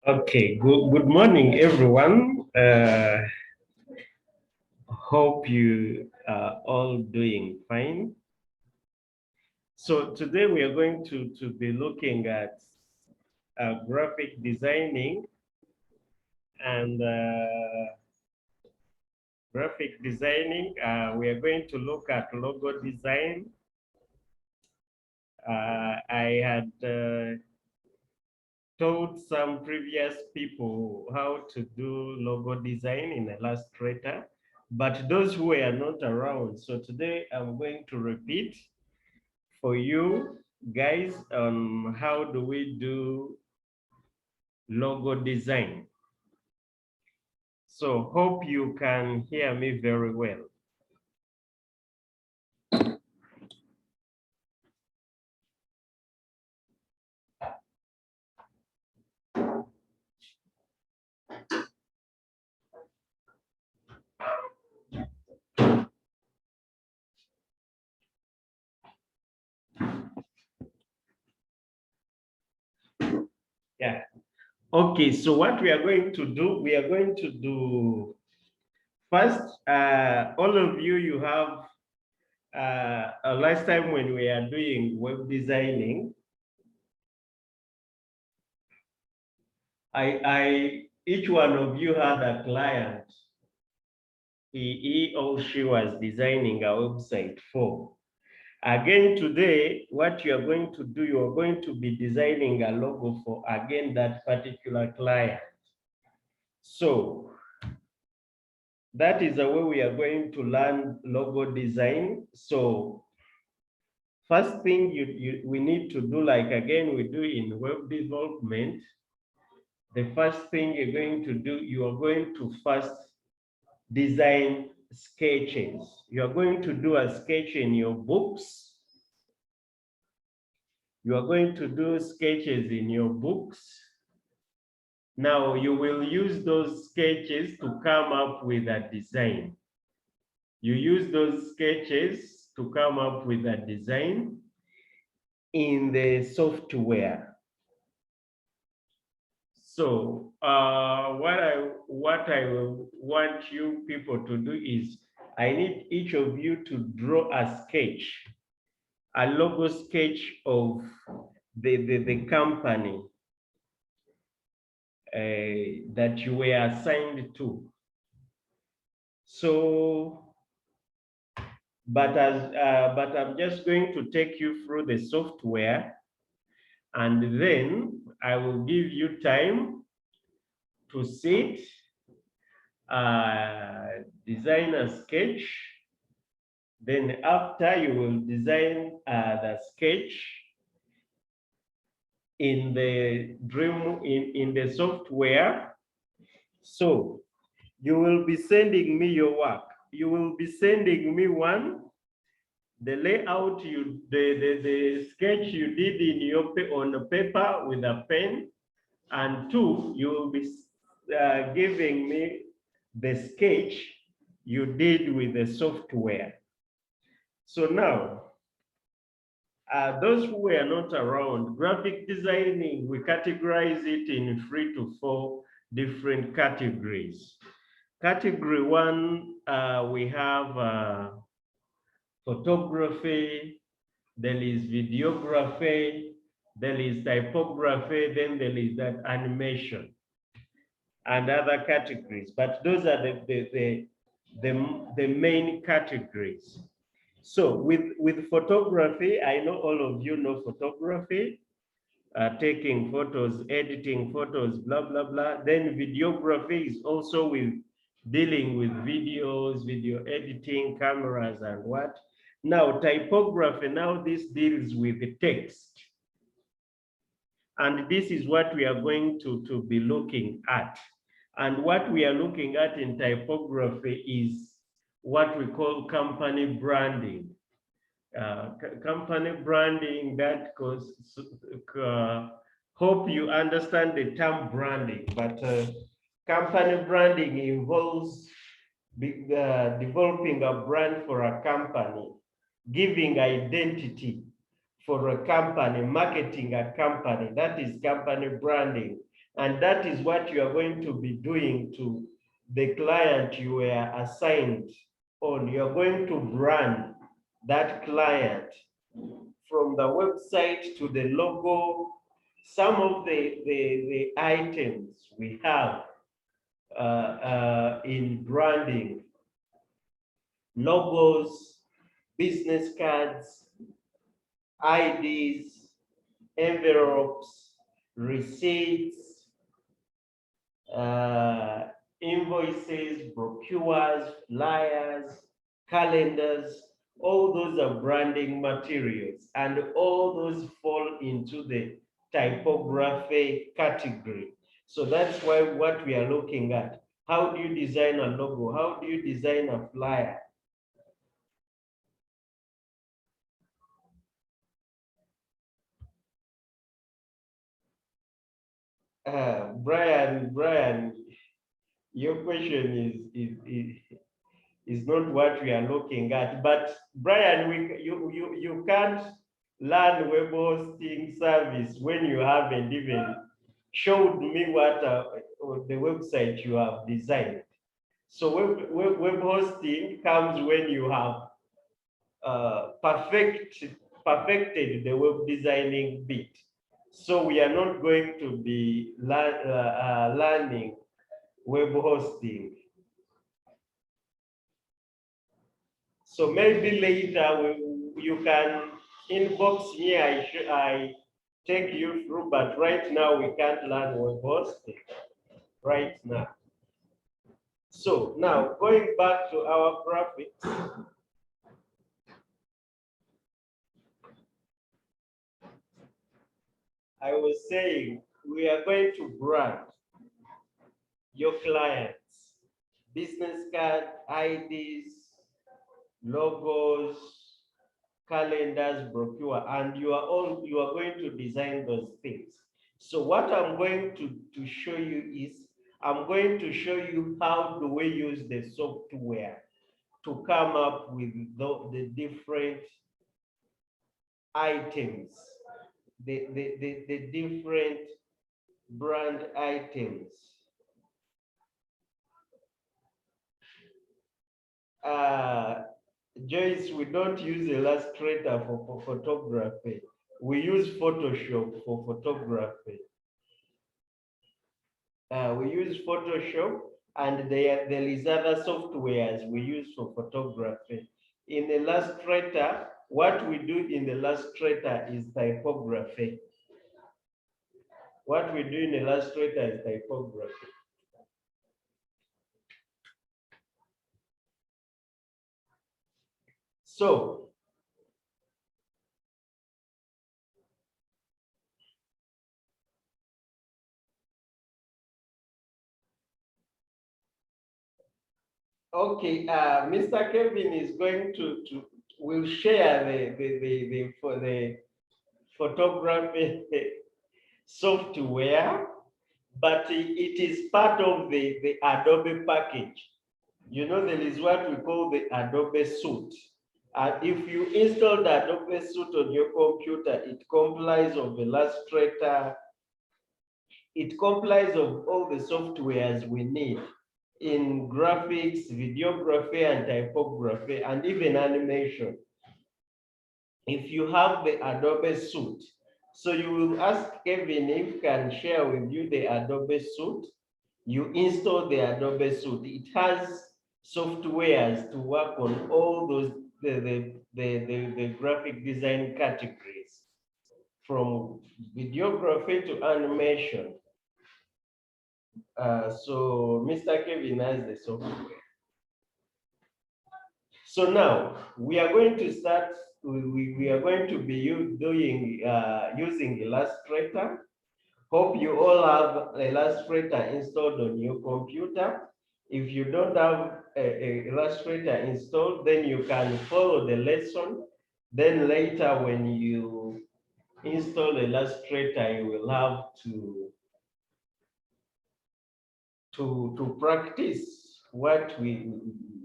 Okay, good morning, everyone. Hope you are all doing fine. So today we are going to be looking at graphic designing and graphic designing. We are going to look at logo design. I had taught some previous people how to do logo design in Illustrator, but those who were not around. So today I'm going to repeat for you guys on how do we do logo design. So hope you can hear me very well. Yeah. Okay, so what we are going to do, first, all of you, you have, last time when we are doing web designing, each one of you had a client he or she was designing a website for. Again, today, what you are going to do, you are going to be designing a logo for, again, that particular client. So that is the way we are going to learn logo design. So first thing we need to do, like again, we do in web development, the first thing you're going to do, you are going to first design sketches. You are going to do a sketch in your books. You are going to do sketches in your books. Now you will use those sketches to come up with a design. You use those sketches to come up with a design in the software. So what I want you people to do is, I need each of you to draw a sketch, a logo sketch of the company that you were assigned to. So, but I'm just going to take you through the software, and then I will give you time to sit, design a sketch. Then after, you will design the sketch in the in the software. So you will be sending me your work. You will be sending me one, the layout, the sketch you did in your on the paper with a pen, and two, you will be giving me the sketch you did with the software. So now, those who were not around, graphic designing, we categorize it in 3 to 4 different categories. Category one, we have photography, there is videography, there is typography, then there is that animation and other categories. But those are the main categories. So with photography, I know all of you know photography, taking photos, editing photos, blah, blah, blah. Then videography is also with dealing with videos, video editing, cameras, and what. Now, typography, now this deals with the text. And this is what we are going to be looking at. And what we are looking at in typography is what we call company branding. Company branding, that cause, hope you understand the term branding, but company branding involves developing a brand for a company, giving identity for a company, marketing a company. That is company branding. And that is what you are going to be doing to the client you were assigned on. You are going to brand that client from the website to the logo. Some of the items we have in branding: logos, business cards, IDs, envelopes, receipts, uh, invoices, brochures, flyers, calendars. All those are branding materials, and all those fall into the typography category. So that's why what we are looking at. How do you design a logo? How do you design a flyer? Brian, your question is not what we are looking at. But Brian, you can't learn web hosting service when you haven't even showed me what the website you have designed. So web hosting comes when you have perfected the web designing bit. So we are not going to be learning web hosting. So maybe later you can inbox me. I take you through, but right now we can't learn web hosting right now. So now going back to our graphics, I was saying we are going to brand your clients, business card, IDs, logos, calendars, brochure, and you are going to design those things. So what I'm going to show you is I'm going to show you how do we use the software to come up with the different items, the different brand items. Uh, Joyce, we don't use Illustrator for photography. We use Photoshop for photography. We use Photoshop, and there is other softwares we use for photography. In Illustrator, what we do in Illustrator is typography. What we do in Illustrator is typography. So, okay, Mr. Kevin is going to will share for the photography software, but it is part of the Adobe package. You know, there is what we call the Adobe suite. If you install the Adobe suite on your computer, it complies of Illustrator. It complies of all the softwares we need in graphics, videography, and typography, and even animation. If you have the Adobe suite, so you will ask Kevin if he can share with you the Adobe suite. You install the Adobe suite. It has softwares to work on all those the graphic design categories, from videography to animation. So Mr. Kevin has the software. So now we are going to start. We are going to be doing using Illustrator. Hope you all have Illustrator installed on your computer. If you don't have a Illustrator installed, then you can follow the lesson. Then later, when you install Illustrator, you will have to practice what we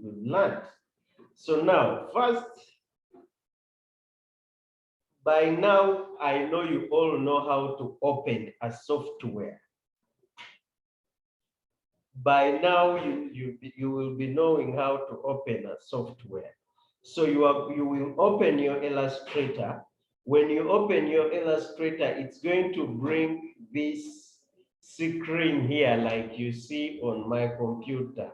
learned. So now, first, by now, I know you all know how to open a software. by now you will be knowing how to open a software. So you will open your Illustrator. When you open your Illustrator, it's going to bring this screen here like you see on my computer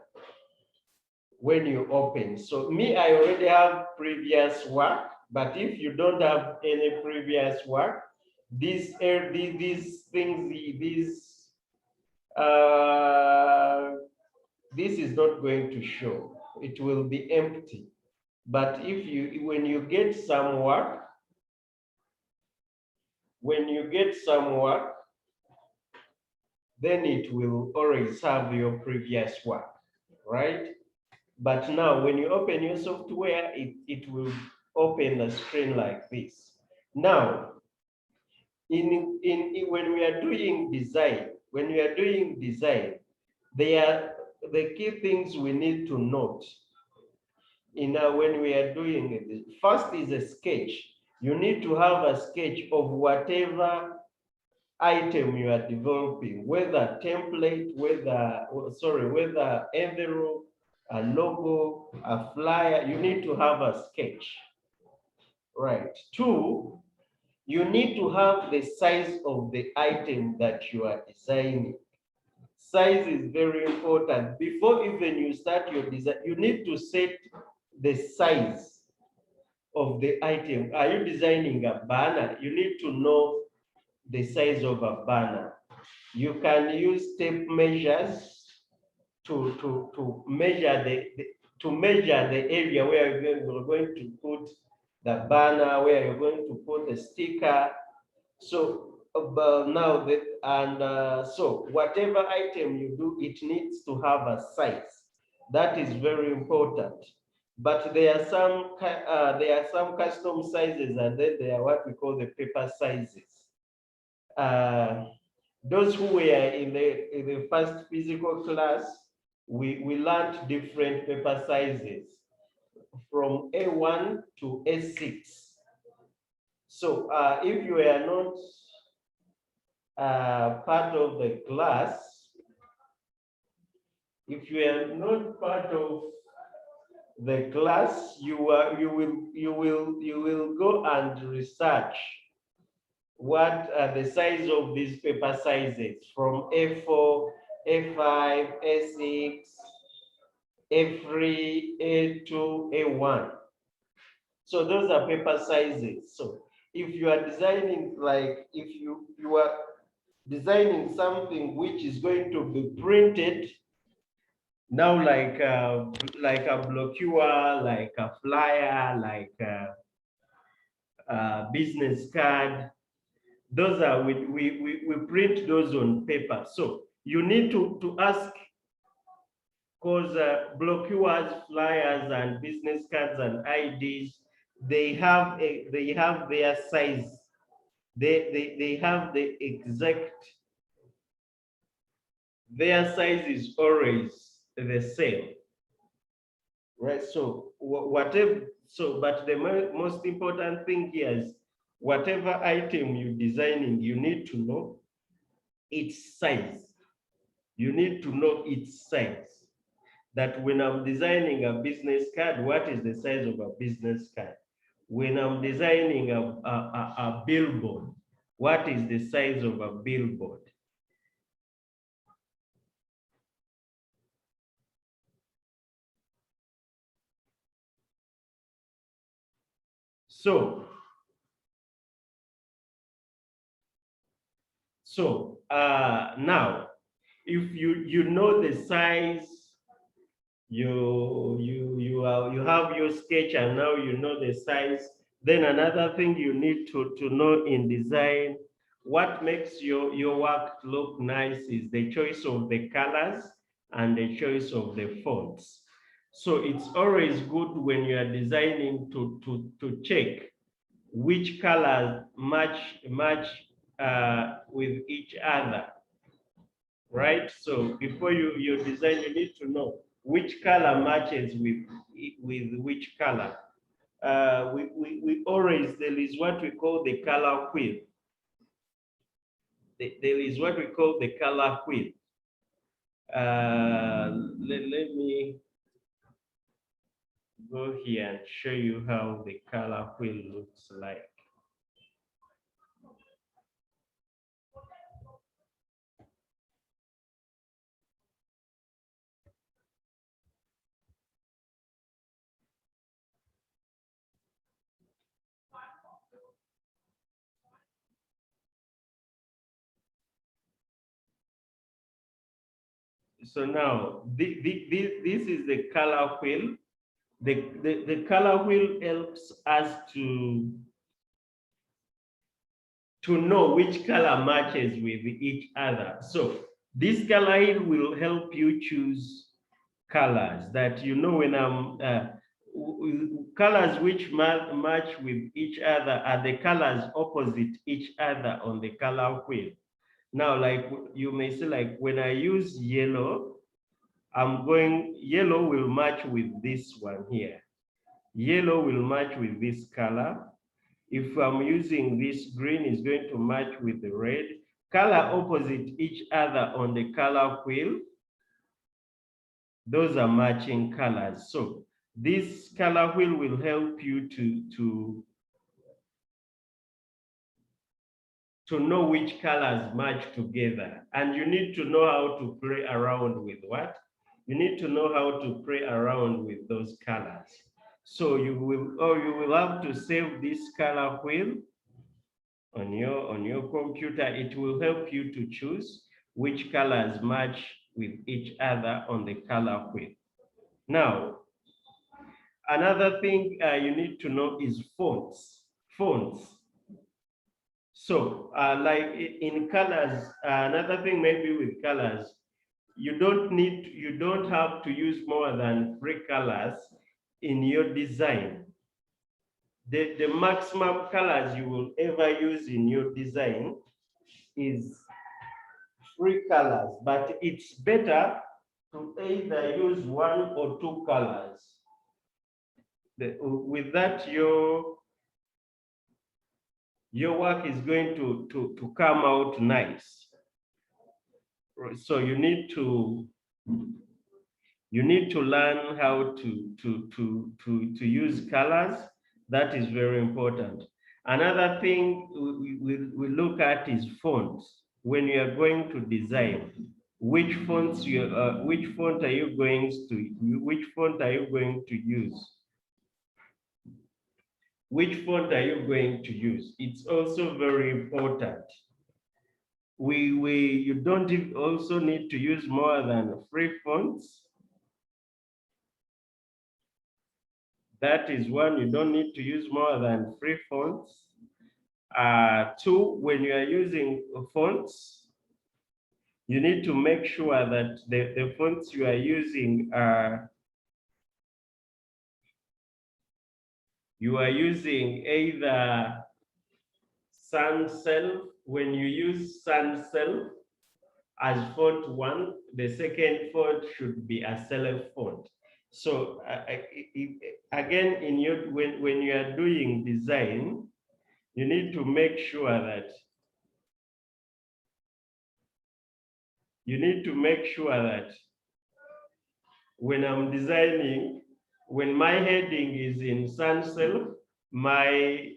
when you open. So me, I already have previous work, but if you don't have any previous work, these things, uh, this is not going to show. It will be empty. But if you, when you get some work, when you get some work, then it will always have your previous work, right? But now when you open your software, it will open the screen like this. Now, when we are doing design, they are the key things we need to note when we are doing it. First is a sketch. You need to have a sketch of whatever item you are developing, whether template, whether envelope, a logo, a flyer. You need to have a sketch, right? Two, you need to have the size of the item that you are designing. Size is very important. Before even you start your design, you need to set the size of the item. Are you designing a banner? You need to know the size of a banner. You can use tape measures to measure the area where you're going to put the banner, where you're going to put the sticker. So now so whatever item you do, it needs to have a size. That is very important. But there are some custom sizes, and then there are what we call the paper sizes. Those who were in the first physical class, we learned different paper sizes from A1 to A6. So if you are not part of the class, if you are not part of the class, you will go and research what are the size of these paper sizes from A4, A5, A6, A3, A2, A1. So those are paper sizes. So if you are designing, like if you are designing something which is going to be printed, now like a brochure, like a flyer, like a business card, those are we print those on paper. So you need to ask, because brochures, flyers, and business cards and IDs, they have their size. They have the exact, their size is always the same, right? So whatever, so but the most important thing here is whatever item you're designing, you need to know its size. You need to know its size. That when I'm designing a business card, what is the size of a business card? When I'm designing a billboard, what is the size of a billboard? So now, if you know the size, you have your sketch, and now you know the size. Then another thing you need to know in design, what makes your work look nice is the choice of the colors and the choice of the fonts. So it's always good when you are designing to check which colors match with each other, right? So before you design, you need to know which color matches with which color. We always, there is what we call the color wheel. There is what we call the color wheel. Let me go here and show you how the color wheel looks like. So now this is the color wheel. The color wheel helps us to know which color matches with each other. So this color wheel will help you choose colors that you know when colors which match with each other are the colors opposite each other on the color wheel. Now, like you may say, like when I use yellow, yellow will match with this one here. Yellow will match with this color. If I'm using this green, is going to match with the red. Color opposite each other on the color wheel, those are matching colors. So this color wheel will help you to know which colors match together. And you need to know how to play around with what? You need to know how to play around with those colors. So you will have to save this color wheel on your computer. It will help you to choose which colors match with each other on the color wheel. Now, another thing you need to know is fonts. Fonts. So, like in colors, another thing maybe with colors, you don't have to use more than 3 colors in your design. The maximum colors you will ever use in your design is 3 colors, but it's better to either use 1 or 2 colors. With that, your work is going to come out nice. So you need to learn how to use colors. That is very important. Another thing we look at is fonts. When you are going to design, which fonts which font are you going to use? Which font are you going to use? It's also very important. You don't also need to use more than 3 fonts. That is one, you don't need to use more than 3 fonts. 2, when you are using fonts, you need to make sure that the fonts you are using you are using either sans serif. When you use sans serif as font 1, the second font should be a serif font. So again, when you are doing design, you need to make sure that when I'm designing, when my heading is in sans serif, my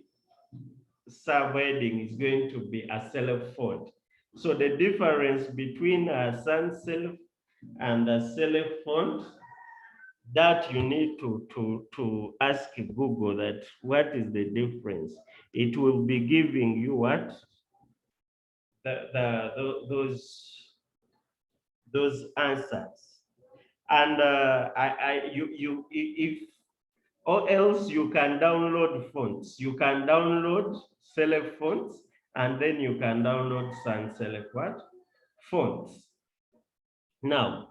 subheading is going to be a serif font. So the difference between a sans serif and a serif font, that you need to ask Google that what is the difference. It will be giving you what those answers. And if or else you can download fonts. You can download select fonts, and then you can download sans serif what fonts. Now,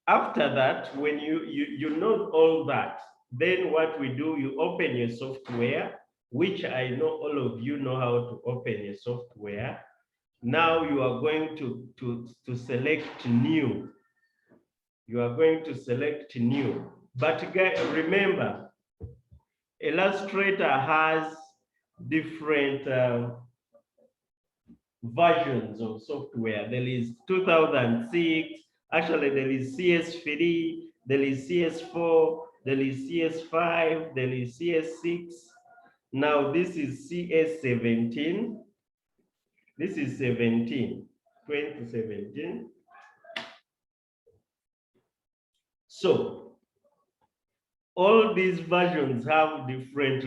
after that, when you know all that, then what we do, you open your software, which I know all of you know how to open your software. Now you are going to select new. You are going to select new. But guys, remember, Illustrator has different versions of software. There is 2006, Actually, there is CS3, there is CS4, there is CS5, there is CS6. Now this is CS17. This is 17, 2017. So all these versions have different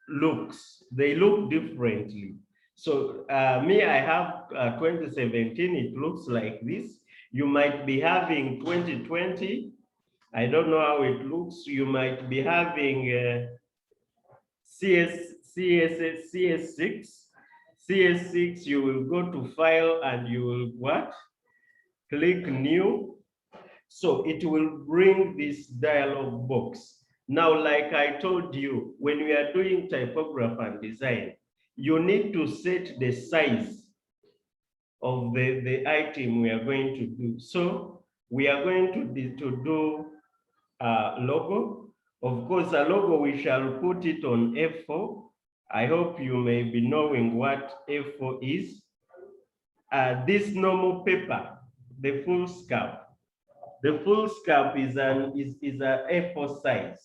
looks. They look differently. So me, I have 2017. It looks like this. You might be having 2020. I don't know how it looks. You might be having CS6. CS6, you will go to file and you will what? Click new. So it will bring this dialog box. Now, like I told you, when we are doing typography and design, you need to set the size of the item we are going to do. So we are going to do a logo. Of course, a logo, we shall put it on A4. I hope you may be knowing what A4 is. This normal paper, the foolscap. The foolscap is a A4 size.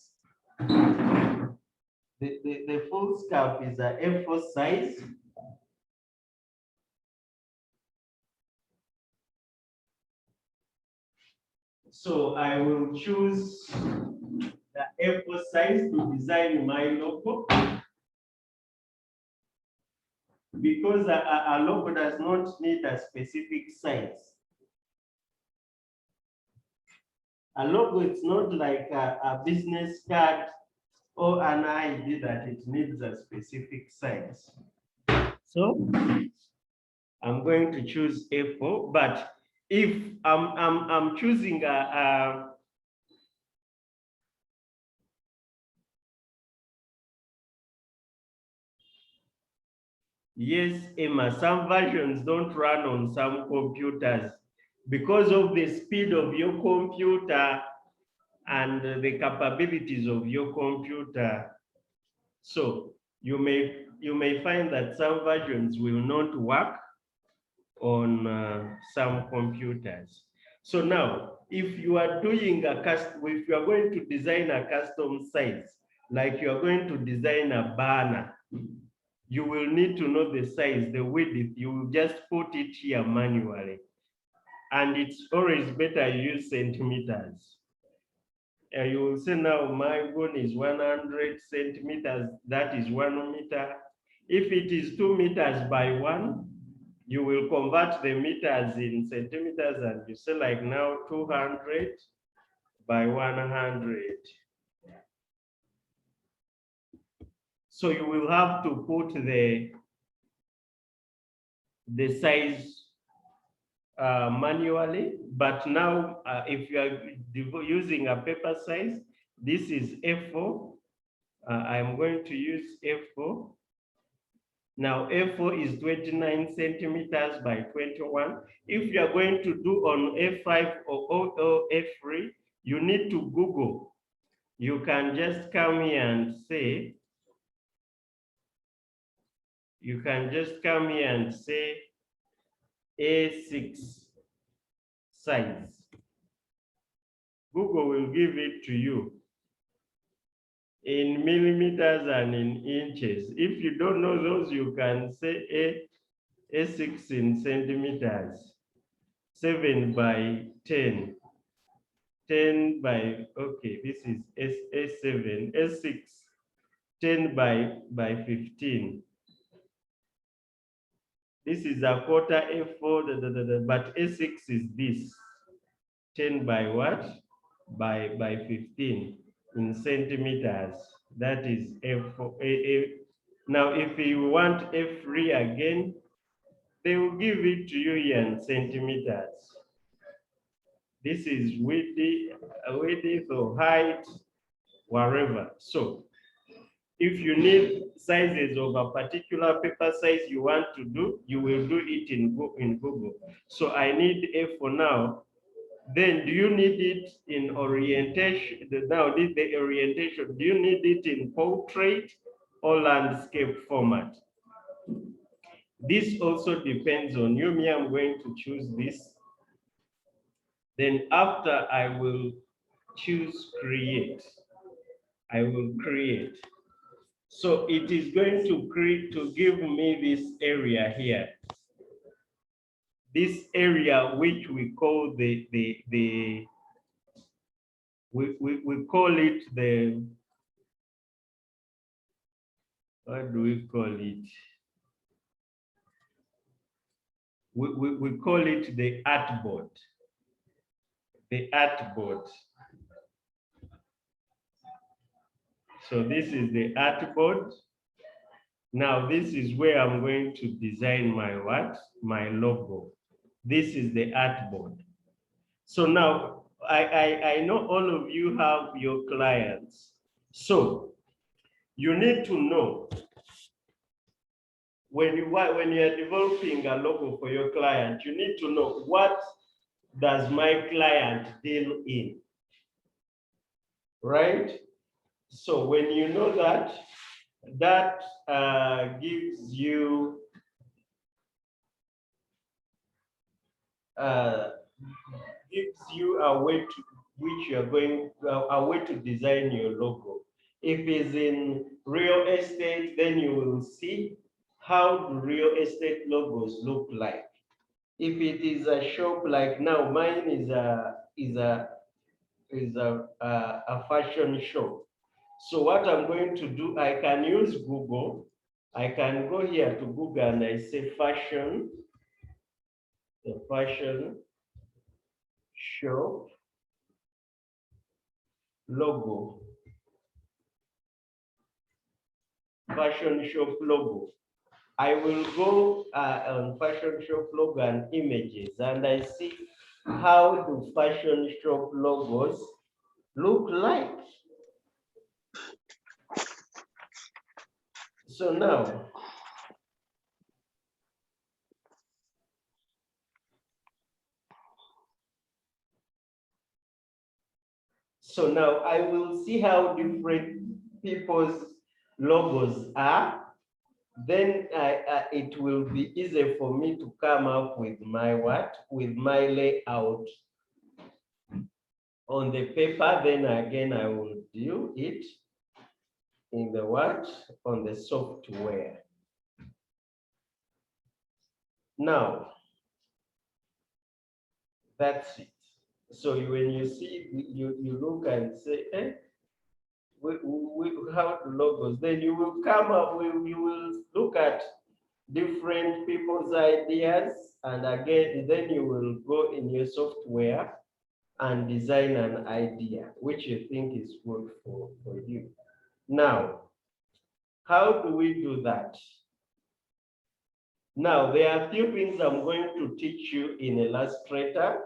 The foolscap is a A4 size. So I will choose the A4 size to design my logo, because a logo does not need a specific size. A logo, it's not like a business card or an ID that it needs a specific size. So I'm going to choose A4, but if I'm choosing yes, Emma, some versions don't run on some computers because of the speed of your computer and the capabilities of your computer. So you may find that some versions will not work on some computers. So now, if you are doing if you are going to design a custom size, like you are going to design a banner, you will need to know the size, the width. You will just put it here manually. And it's always better you use centimeters. You will say now my one is 100 centimeters, that is 1 meter. If it is 2 meters by 1, you will convert the meters in centimeters and you say like now 200 by 100. So you will have to put the size manually, but now if you are using a paper size, this is A4. I'm going to use A4. Now A4 is 29 centimeters by 21. If you are going to do on A5 or A3, you need to Google. You can just come here and say, A6 size. Google will give it to you in millimeters and in inches. If you don't know those, you can say A6 in centimeters, 7 by 10, 10 by, okay, this is A7, A6, 10 by 15. This is a quarter A4, but A6 is this, 10 by what? By 15 in centimeters. That is F4. Now, if you want F3 again, they will give it to you here in centimeters. This is width or height, wherever. So if you need sizes of a particular paper size you want to do, you will do it in Google. So I need A for now. Then do you need it in orientation? Now the orientation, do you need it in portrait or landscape format? This also depends on you. Me, I'm going to choose this. Then after I will choose create. I will create. So it is going to create to give me this area here. This area which we call we call it the, what do we call it? We call it the artboard. The artboard. So this is the artboard. Now this is where I'm going to design my what? My logo. This is the artboard. So now I know all of you have your clients. So you need to know when you are developing a logo for your client, you need to know what does my client deal in, right? So when you know that, that gives you uh, a way to which you are going a way to design your logo. If it's in real estate, then you will see how do real estate logos look like. If it is a shop like now, mine is a fashion shop. So what I'm going to do, I can use Google. I can go here to Google and I say fashion, the fashion shop logo, fashion shop logo. I will go on fashion shop logo and images, and I see how do fashion shop logos look like. So now, I will see how different people's logos are. Then it will be easy for me to come up with my what? With my layout on the paper. Then again, I will do it in the what? On the software. Now, that's it. So when you see, you look and say, how the logos, then you will come up, you will look at different people's ideas, and again, then you will go in your software and design an idea which you think is good for you. Now, how do we do that? Now, there are a few things I'm going to teach you in Illustrator.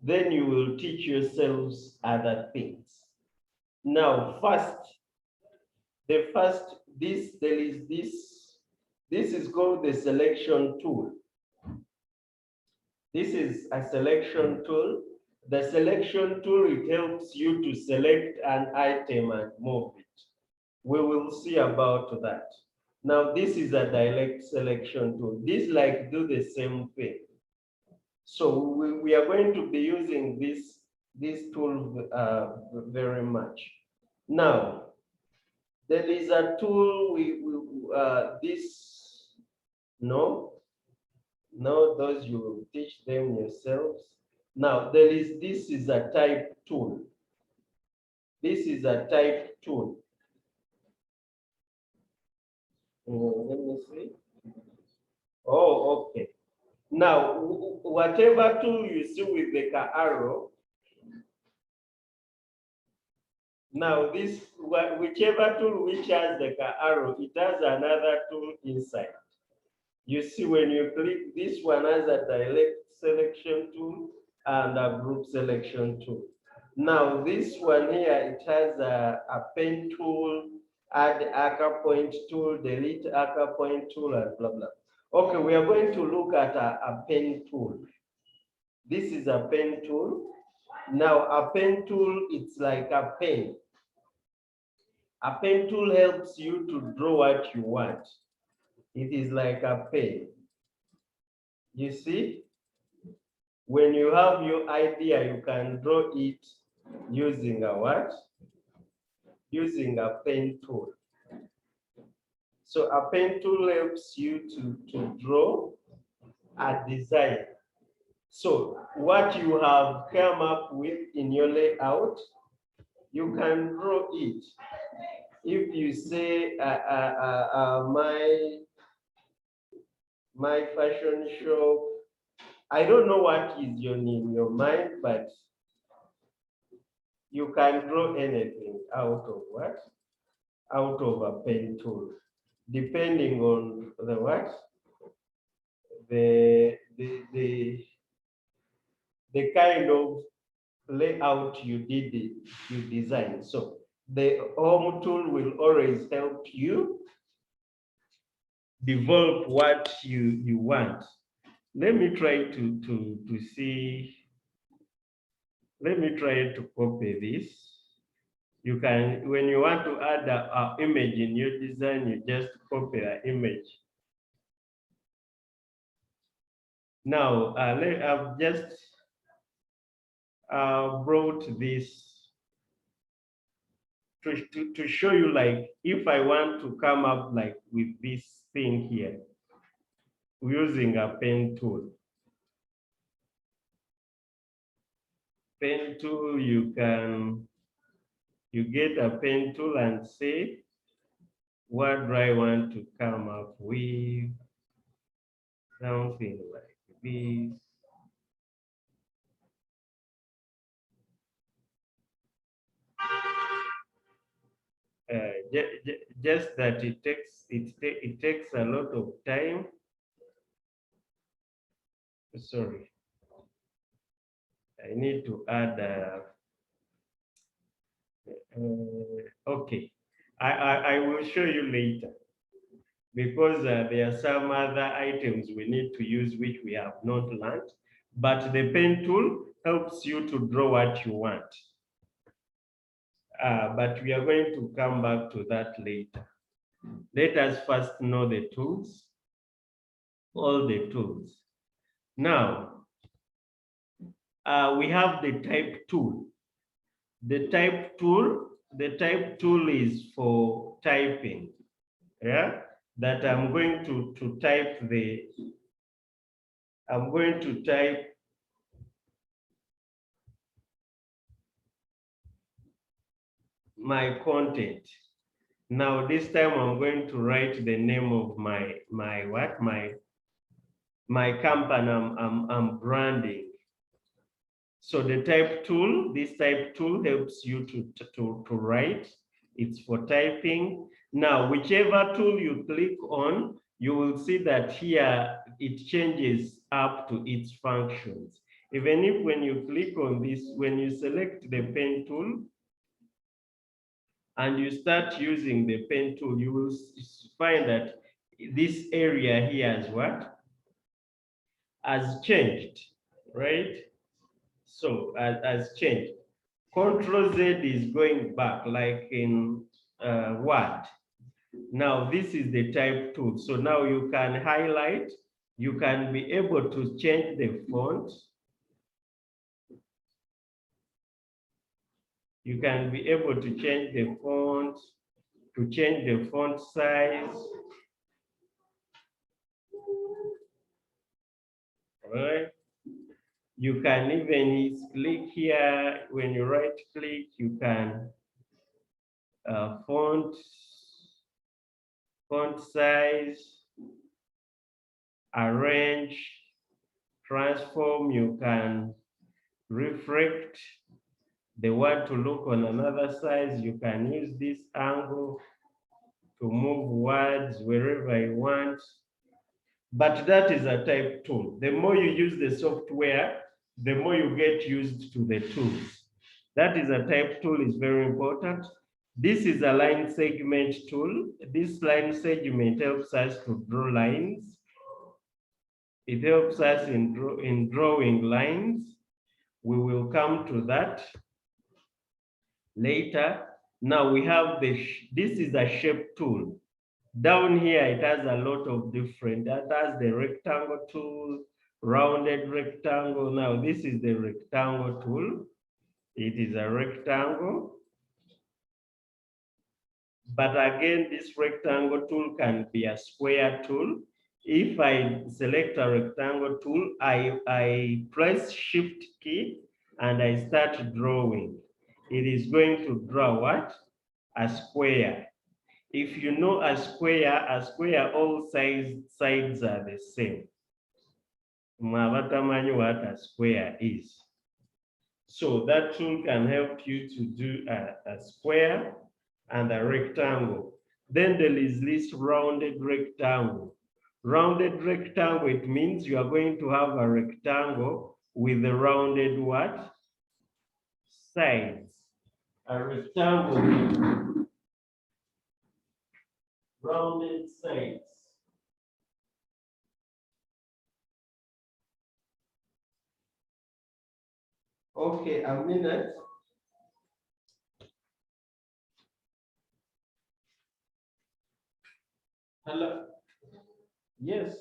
Then you will teach yourselves other things. Now, there is this is called the selection tool. This is a selection tool. The selection tool, it helps you to select an item and move it. We will see about that. Now, this is a direct selection tool. This like do the same thing. So we are going to be using this tool very much. Now, there is a tool those you will teach them yourselves. Now, this is a type tool. This is a type tool. Let me see. Oh, okay. Now, whatever tool you see with the arrow, now whichever tool which has the arrow, it has another tool inside. You see, when you click, this one has a direct selection tool and a group selection tool. Now, this one here, it has a pen tool, add anchor point tool, delete anchor point tool, and blah, blah. Okay, we are going to look at a pen tool. This is a pen tool. Now, a pen tool, it's like a pen. A pen tool helps you to draw what you want. It is like a pen. You see? When you have your idea, you can draw it using a what? Using a pen tool. So a pen tool helps you to draw a design. So what you have come up with in your layout, you can draw it. If you say my fashion shop, I don't know what is in your mind, but you can draw anything out of what? Out of a pen tool, depending on the what? The the the the kind of layout you did it, you designed. So the home tool will always help you develop what you want. Let me try to see. Let me try to copy this. You can, when you want to add a image in your design, you just copy an image. Now, I've just brought this to show you, like, if I want to come up like with this thing here, using a pen tool. Pen tool, you get a pen tool and say, what do I want to come up with? Something like this. Just that it takes a lot of time. Sorry, I need to add. Okay, I will show you later, because there are some other items we need to use which we have not learned. But the pen tool helps you to draw what you want. But we are going to come back to that later. Let us first know the tools, all the tools. Now, we have the type tool. The type tool is for typing. Yeah, that I'm going to type I'm going to type my content. Now this time I'm going to write the name of my company I'm branding. So the type tool, this type tool helps you to write. It's for typing. Now, whichever tool you click on, you will see that here it changes up to its functions. Even if when you click on this, when you select the pen tool and you start using the pen tool, you will find that this area here is what? Has changed, right? So has changed. Control Z is going back, like in Word. Now this is the type tool. So now you can highlight, you can be able to change the font. You can be able to change the font, to change the font size. All right. You can even click here. When you right click, you can font size, arrange, transform. You can reflect the word to look on another side. You can use this angle to move words wherever you want. But that is a type tool. The more you use the software, the more you get used to the tools. That is a type tool, is very important. This is a line segment tool. This line segment helps us to draw lines. It helps us in drawing lines. We will come to that later. Now we have this is a shape tool. Down here, it has a lot of different, that has the rectangle tool, rounded rectangle. Now, this is the rectangle tool. It is a rectangle. But again, this rectangle tool can be a square tool. If I select a rectangle tool, I press Shift key and I start drawing. It is going to draw what? A square. If you know a square, all sides are the same. Mwabatamanyi what a square is. So that tool can help you to do a square and a rectangle. Then there is this rounded rectangle. Rounded rectangle, it means you are going to have a rectangle with the rounded what? Sides. A rectangle with rounded sides. Okay, a minute. Hello. Yes.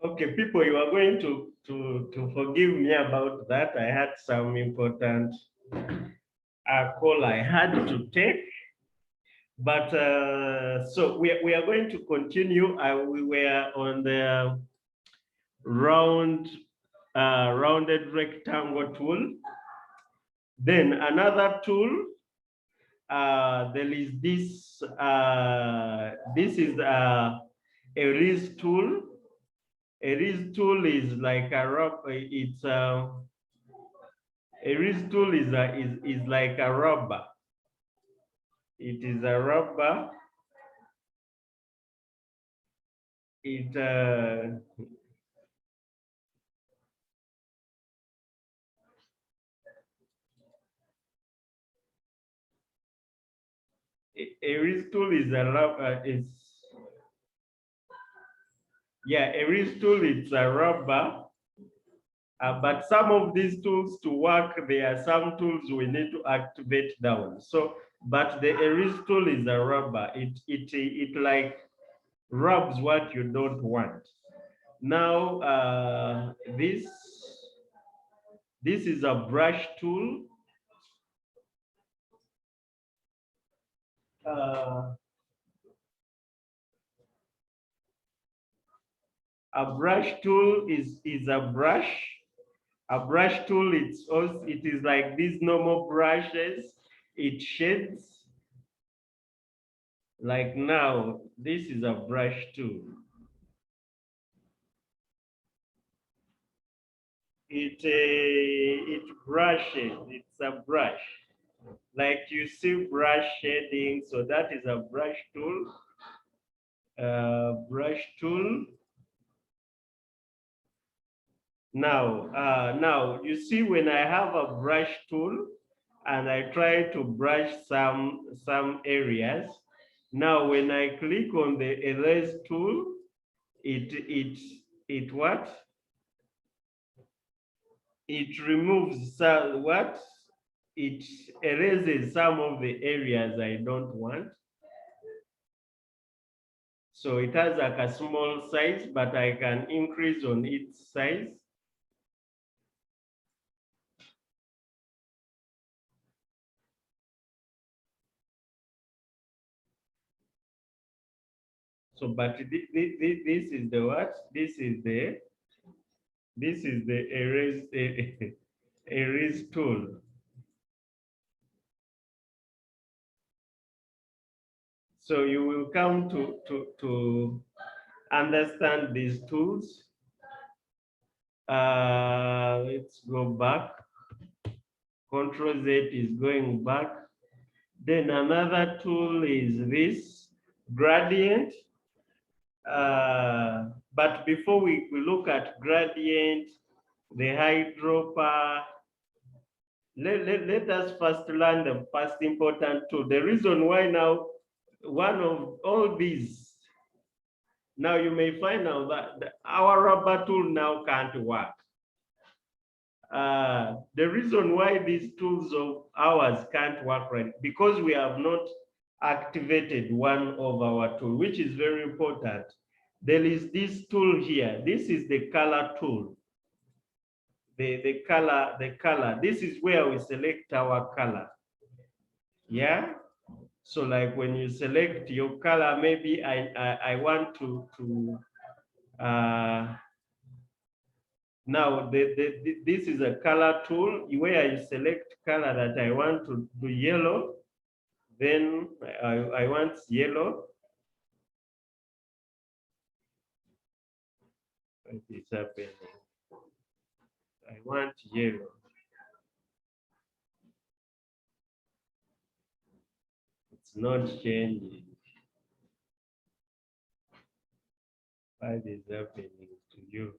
Okay, people, you are going to forgive me about that. I had some important call I had to take. But so we are going to continue. We were on the round, rounded rectangle tool. Then another tool, there is this, this is a tool. A tool is like a rubber, it's a tool is like a rubber. It is a rubber. It a tool is a rubber. It's yeah, a tool it's a rubber. But some of these tools to work, there are some tools we need to activate down. So, but the erase tool is a rubber. It like rubs what you don't want. Now, this is a brush tool. Uh, a brush tool is a brush. A brush tool, it is like these normal brushes. It shades. Like now, this is a brush tool. It brushes. It's a brush. Like you see brush shading, so that is a brush tool. Brush tool. Now you see when I have a brush tool and I try to brush some areas. Now when I click on the erase tool, it what? It removes some what? It erases some of the areas I don't want. So it has like a small size, but I can increase on its size. So, but this is the what? This is the erase tool. So you will come to understand these tools. Let's go back. Control Z is going back. Then another tool is this gradient. But before we look at gradient, the eyedropper, let us first learn the first important tool. The reason why now, one of all these, now you may find out that our rubber tool now can't work. The reason why these tools of ours can't work right, because we have not activated one of our tool, which is very important. There is this tool here. This is the color tool. The color. This is where we select our color. Yeah. So like when you select your color, maybe I want to now this is a color tool where you select color that I want to do yellow. Then I want yellow. What is happening? I want yellow. It's not changing. What is happening to you?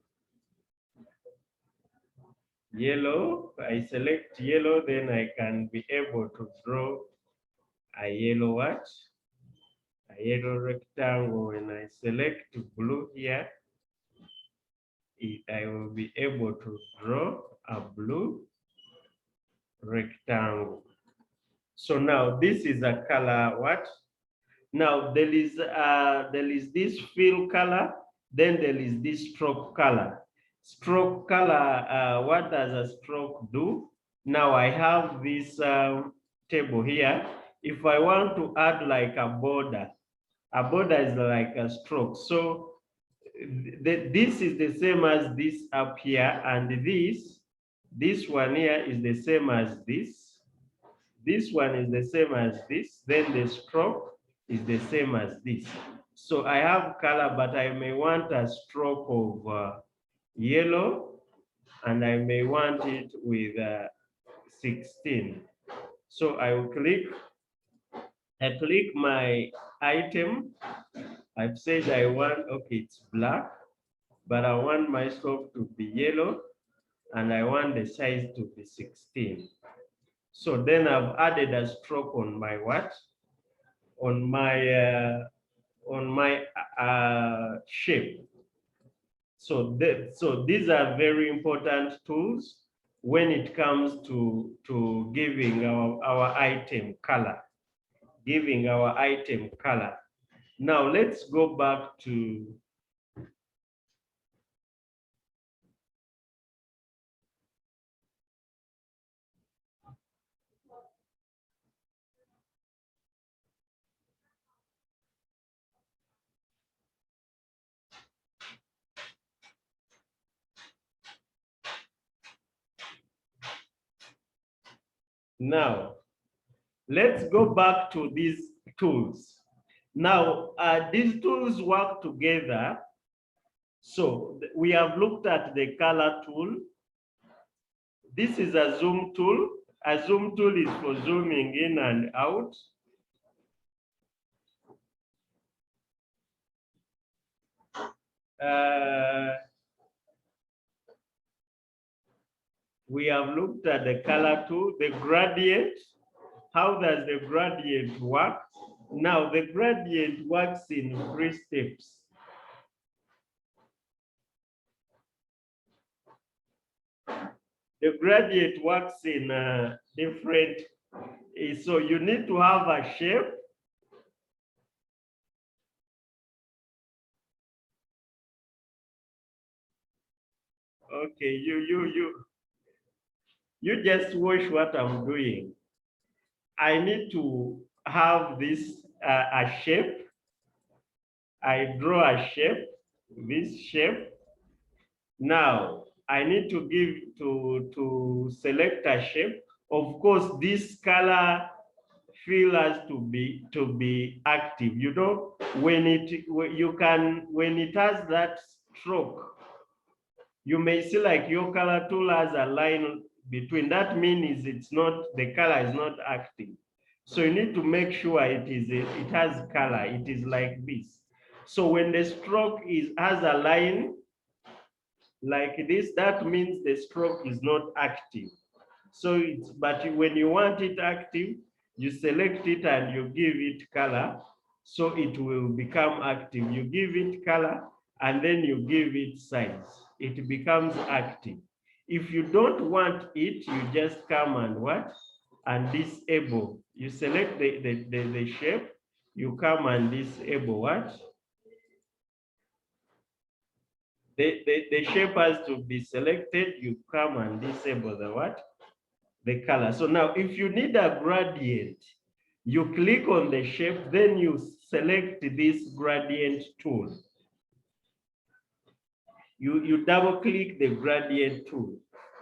Yellow, I select yellow, then I can be able to draw a yellow what? A yellow rectangle. When I select blue here, I will be able to draw a blue rectangle. So now this is a color what? Now there is this fill color. Then there is this stroke color. Stroke color, what does a stroke do? Now I have this table here. If I want to add like a border is like a stroke. So this is the same as this up here, and this one here is the same as this. This one is the same as this. Then the stroke is the same as this. So I have color, but I may want a stroke of yellow, and I may want it with 16. So I click my item. I've said I want, okay, it's black, but I want my stroke to be yellow, and I want the size to be 16. So then I've added a stroke on my what? On my shape. So these are very important tools when it comes to giving our item color, giving our item color. Now let's go back to now. Let's go back to these tools. Now, these tools work together. So we have looked at the color tool. This is a zoom tool. A zoom tool is for zooming in and out. We have looked at the color tool, the gradient. How does the gradient work? Now, the gradient works in 3 steps. The gradient works in different, so you need to have a shape. Okay, you just watch what I'm doing. I need to have this a shape. I draw a shape, this shape. Now I need to select a shape. Of course, this color fill has to be active. You know, when it has that stroke, you may see like your color tool has a line between. That means it's not, the color is not active. So you need to make sure it has color. It is like this. So when the stroke has a line like this, that means the stroke is not active. So but when you want it active, you select it and you give it color, so it will become active. You give it color and then you give it size. It becomes active. If you don't want it, you just come and what? And disable. You select the shape, you come and disable what? The shape has to be selected, you come and disable the what? The color. So now if you need a gradient, you click on the shape, then you select this gradient tool. You double click the gradient tool.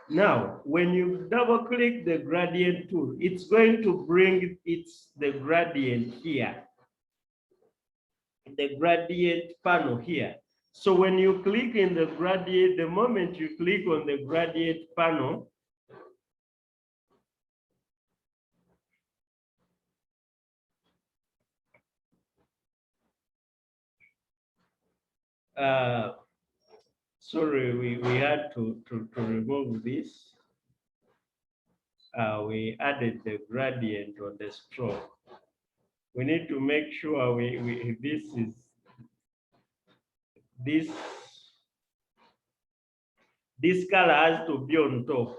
Now, when you double click the gradient tool, it's going to bring the gradient here, the gradient panel here. So when you click in the gradient, the moment you click on the gradient panel, sorry, we had to remove this. We added the gradient on the stroke. We need to make sure this color has to be on top.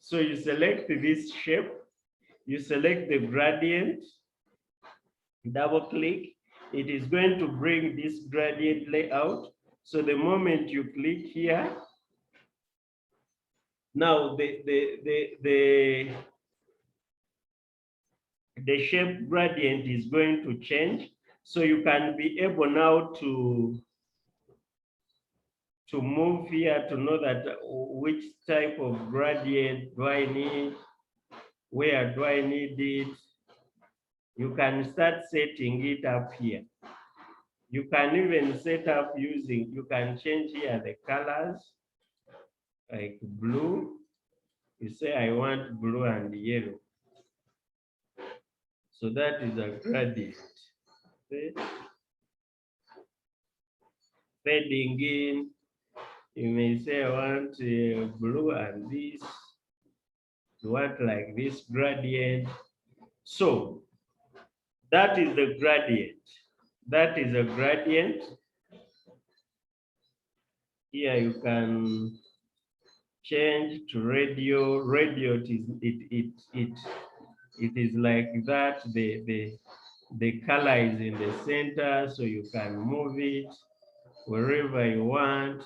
So you select this shape, you select the gradient, double click, it is going to bring this gradient layout. So the moment you click here, now the shape gradient is going to change. So you can be able now to move here to know that which type of gradient do I need, where do I need it. You can start setting it up here. You can even set up using, you can change here the colors, like blue. You say, I want blue and yellow. So that is a gradient. Okay. Fading in, you may say, I want blue and this. You want like this gradient. So that is the gradient. That is a gradient. Here you can change to radio. Radio it is like that. The color is in the center, so you can move it wherever you want,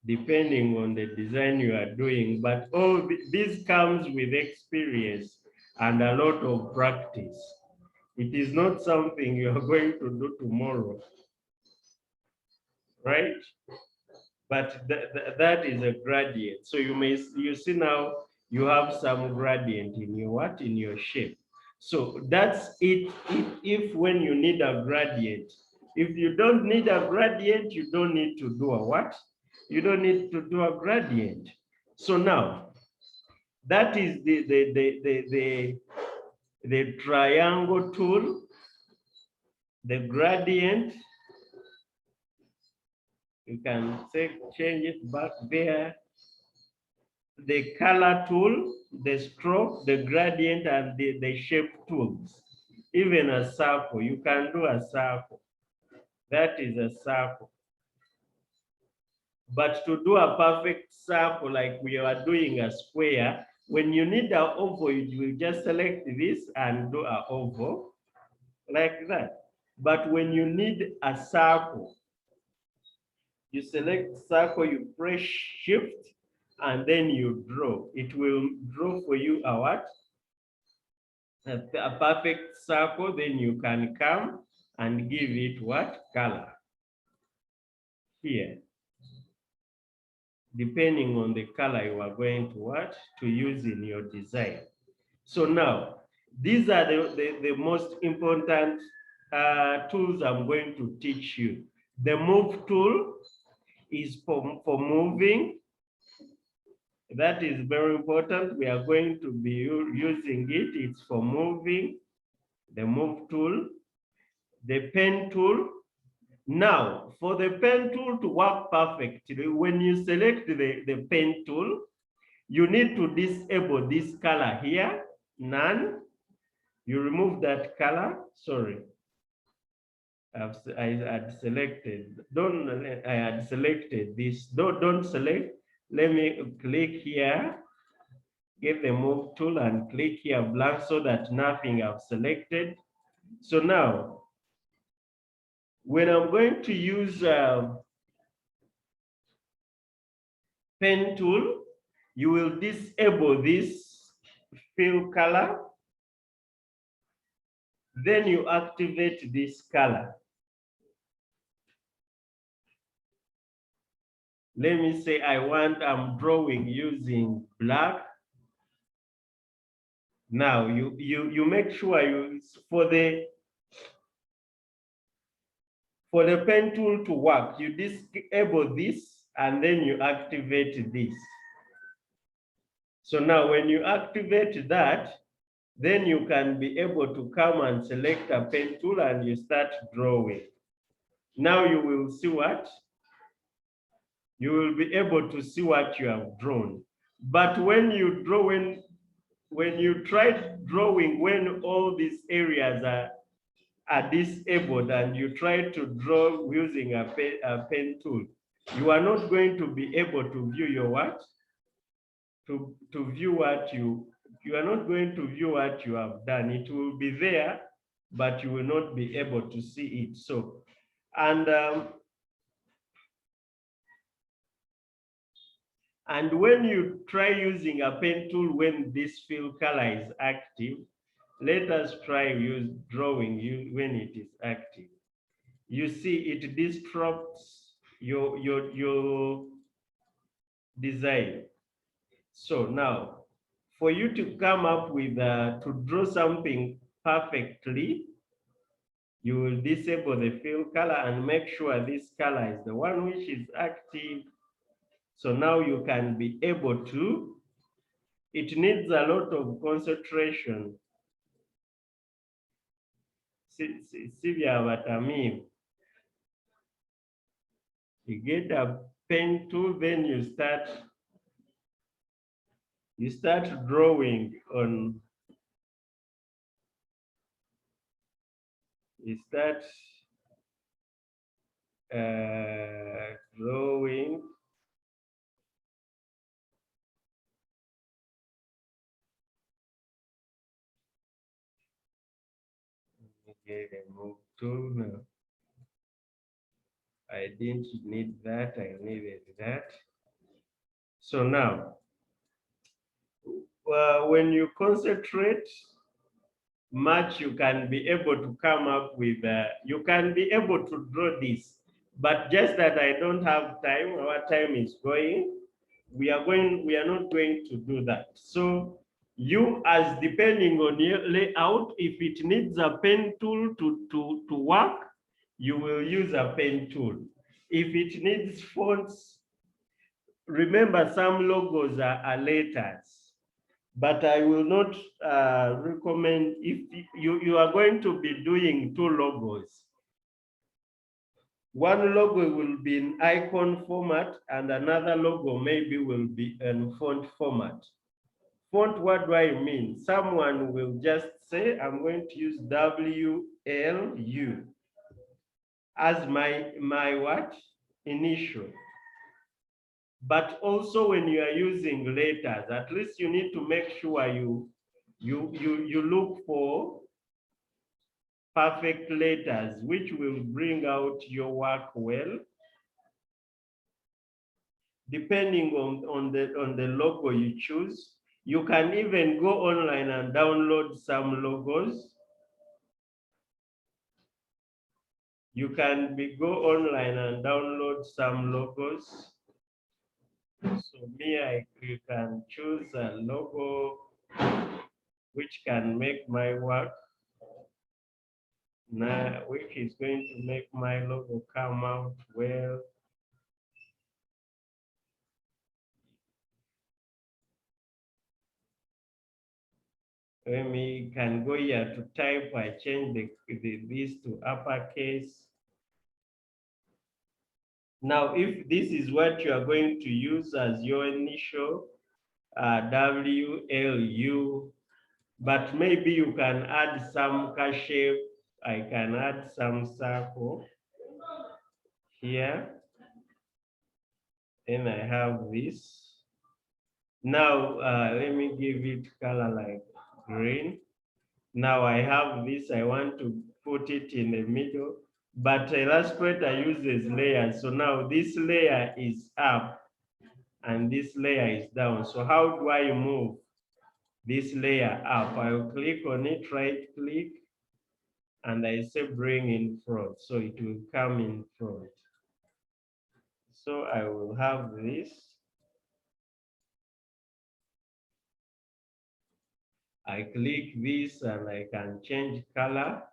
depending on the design you are doing. But all this comes with experience and a lot of practice. It is not something you are going to do tomorrow, right? But that is a gradient. So you see now you have some gradient in your what? In your shape. So that's it. If when you need a gradient, if you don't need a gradient, you don't need to do a what? You don't need to do a gradient. So now that is the triangle tool, the gradient. You can change it back there. The color tool, the stroke, the gradient, and the shape tools. Even a circle, you can do a circle. That is a circle. But to do a perfect circle, like we are doing a square, when you need an oval, you will just select this and do an oval, like that. But when you need a circle, you select circle, you press shift, and then you draw. It will draw for you a what? A perfect circle. Then you can come and give it what? Color. Here. Depending on the color you are going to what? To use in your design. So now, these are the most important tools I'm going to teach you. The move tool is for moving. That is very important. We are going to be using it. It's for moving, the move tool, the pen tool. Now, for the pen tool to work perfectly, when you select the pen tool, you need to disable this color here, none. You remove that color, sorry. I had selected, I had selected this. Don't select. Let me click here, get the move tool and click here blank so that nothing I've selected. So now, when I'm going to use pen tool, you will disable this fill color. Then you activate this color. Let me say I'm drawing using black. Now you make sure for the pen tool to work, you disable this and then you activate this. So now when you activate that, then you can be able to come and select a pen tool and you start drawing. Now you will see what? You will be able to see what you have drawn. But when you draw, when you try drawing, when all these areas are disabled and you try to draw using a pen tool, you are not going to be able to view your what? To view what you are not going to view what you have done. It will be there, but you will not be able to see it. So And when you try using a pen tool when this fill color is active, let us try use drawing you when it is active. You see it disrupts your design. So now, for you to come up with to draw something perfectly, you will disable the fill color and make sure this color is the one which is active. So now you can be able to, it needs a lot of concentration. Sivya Batami, you get a pen tool, then you start drawing on, you start drawing. Okay, remove tool now. I didn't need that, I needed that. So now, when you concentrate much, you can be able to come up with, you can be able to draw this, but just that I don't have time, our time is going, we are not going to do that. So you, as depending on your layout, if it needs a pen tool to work, you will use a pen tool. If it needs fonts, remember some logos are letters, but I will not recommend, if you are going to be doing two logos. One logo will be in icon format and another logo maybe will be in font format. Font, what do I mean? Someone will just say, I'm going to use WLU as my what? Initial. But also when you are using letters, at least you need to make sure you look for perfect letters which will bring out your work well. Depending on the logo you choose, you can even go online and download some logos. You can go online and download some logos. So you can choose a logo which can make my work now, which is going to make my logo come out well. When we can go here to type, I change this to uppercase. Now, if this is what you are going to use as your initial, WLU, but maybe you can add some shape. I can add some circle here. Then I have this. Now, let me give it color like green. Now I have this, I want to put it in the middle, but Illustrator uses layers. So now this layer is up and this layer is down. So how do I move this layer up? I will click on it, right click, and I say bring in front. So it will come in front. So I will have this. I click this and I can change color.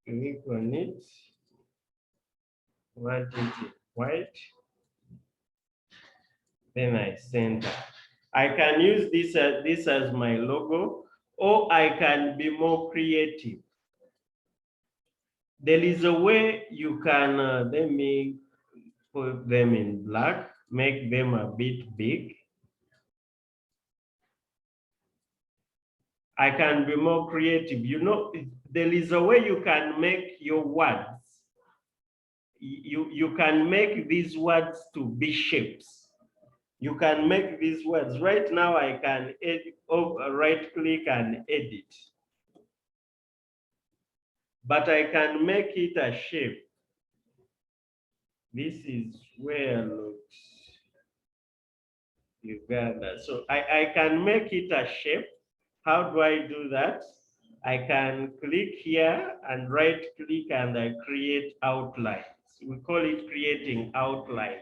Click on it. Want it in white. Then I center. I can use this as my logo, or I can be more creative. There is a way you can, let me put them in black, make them a bit big. I can be more creative. You know, there is a way you can make your words. You can make these words to be shapes. You can make these words. Right now, I can right click and edit. but I can make it a shape. This is where looks Uganda. So I can make it a shape. How do I do that? I can click here and right click and I create outlines. We call it creating outline.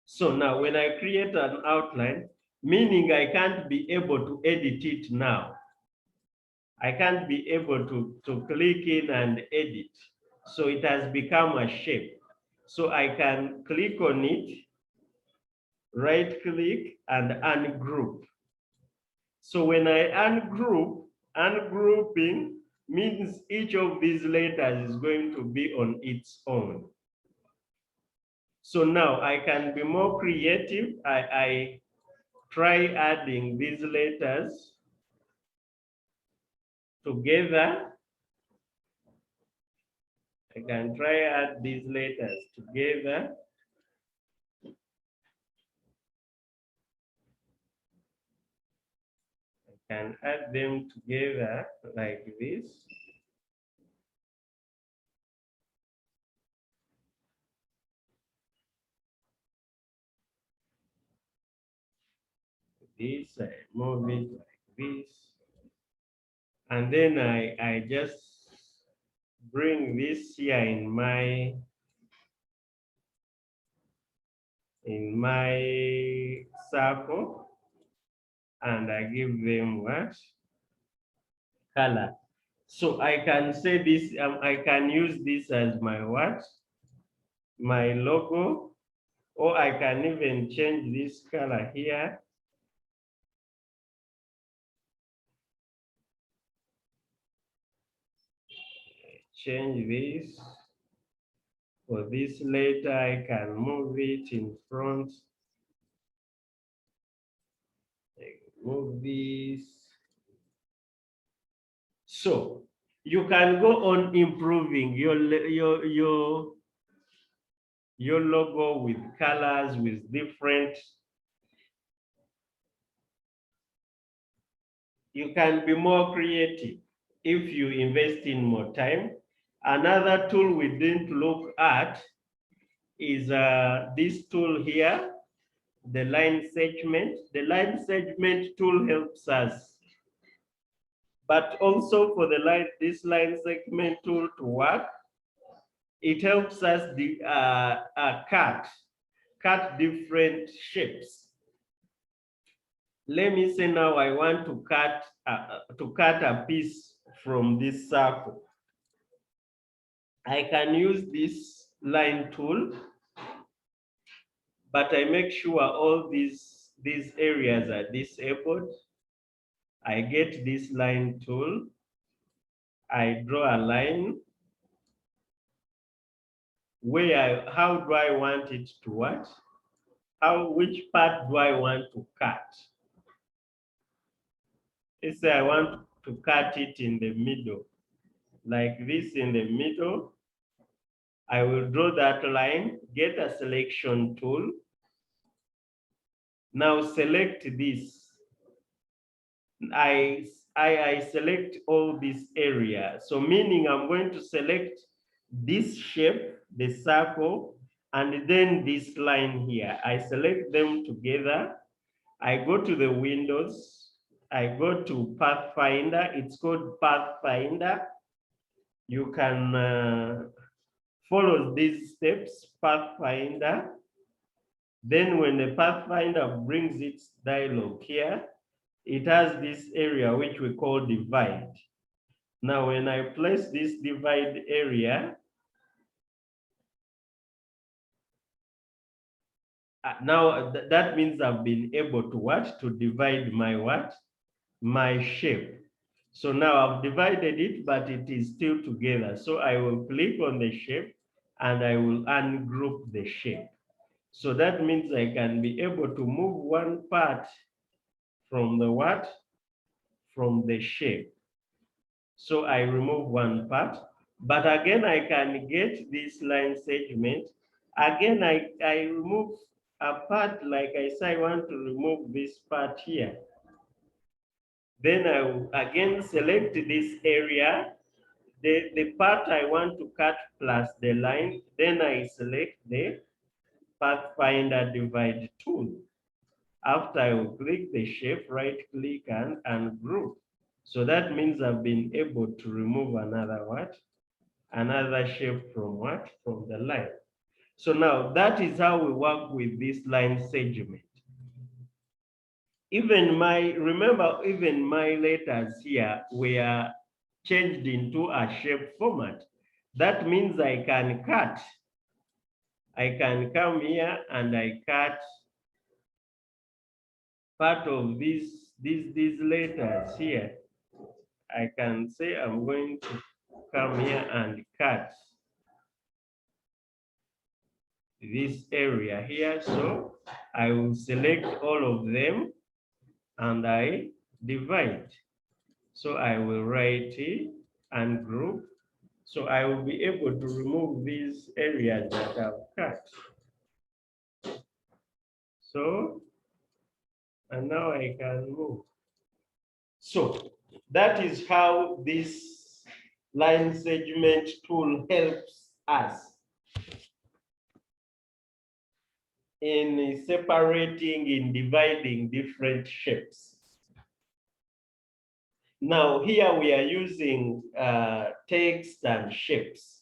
So now when I create an outline, meaning I can't be able to edit it now. I can't be able to click in and edit. So it has become a shape. So I can click on it, right click and ungroup. So when I ungroup, ungrouping means each of these letters is going to be on its own. So now I can be more creative. I try adding these letters together. I can try add these letters together. I can add them together like this. This, I move it like this. And then I just bring this here in my circle, and I give them what? Color. So I can say this, I can use this as my what? My logo, or I can even change this color here. Change this. For this later, I can move it in front. Move this. So you can go on improving your logo with colors, with different. You can be more creative if you invest in more time. Another tool we didn't look at is this tool here, the line segment. The line segment tool helps us, but also for this line segment tool to work, it helps us cut different shapes. Let me say now I want to cut a piece from this circle. I can use this line tool, but I make sure all these areas are disabled. I get this line tool. I draw a line where how do I want it to what? Which part do I want to cut? Let's say I want to cut it in the middle, like this in the middle. I will draw that line, get a selection tool. Now select this. I select all this area. So meaning I'm going to select this shape, the circle, and then this line here. I select them together. I go to the windows. I go to Pathfinder. It's called Pathfinder. You can follow these steps, Pathfinder. Then when the Pathfinder brings its dialog here, it has this area which we call divide. Now, when I place this divide area, now that means I've been able to what? To divide my what? My shape. So now I've divided it, but it is still together. So I will click on the shape and I will ungroup the shape. So that means I can be able to move one part from the what? From the shape. So I remove one part, but again, I can get this line segment. Again, I remove a part, like I say, I want to remove this part here. Then I will again select this area the part I want to cut plus the line, then I select the Pathfinder divide tool. After I will click the shape, right click and group. So that means I've been able to remove another what? Another shape from what? From the line. So now that is how we work with this line segment. Remember, even my letters here were changed into a shape format. That means I can cut. I can come here and I cut part of these letters here. I can say I'm going to come here and cut this area here. So I will select all of them and I divide. So I will write it and group. So I will be able to remove these areas that I've cut. So, and now I can move. So that is how this line segment tool helps us in separating, in dividing different shapes. Now here we are using text and shapes.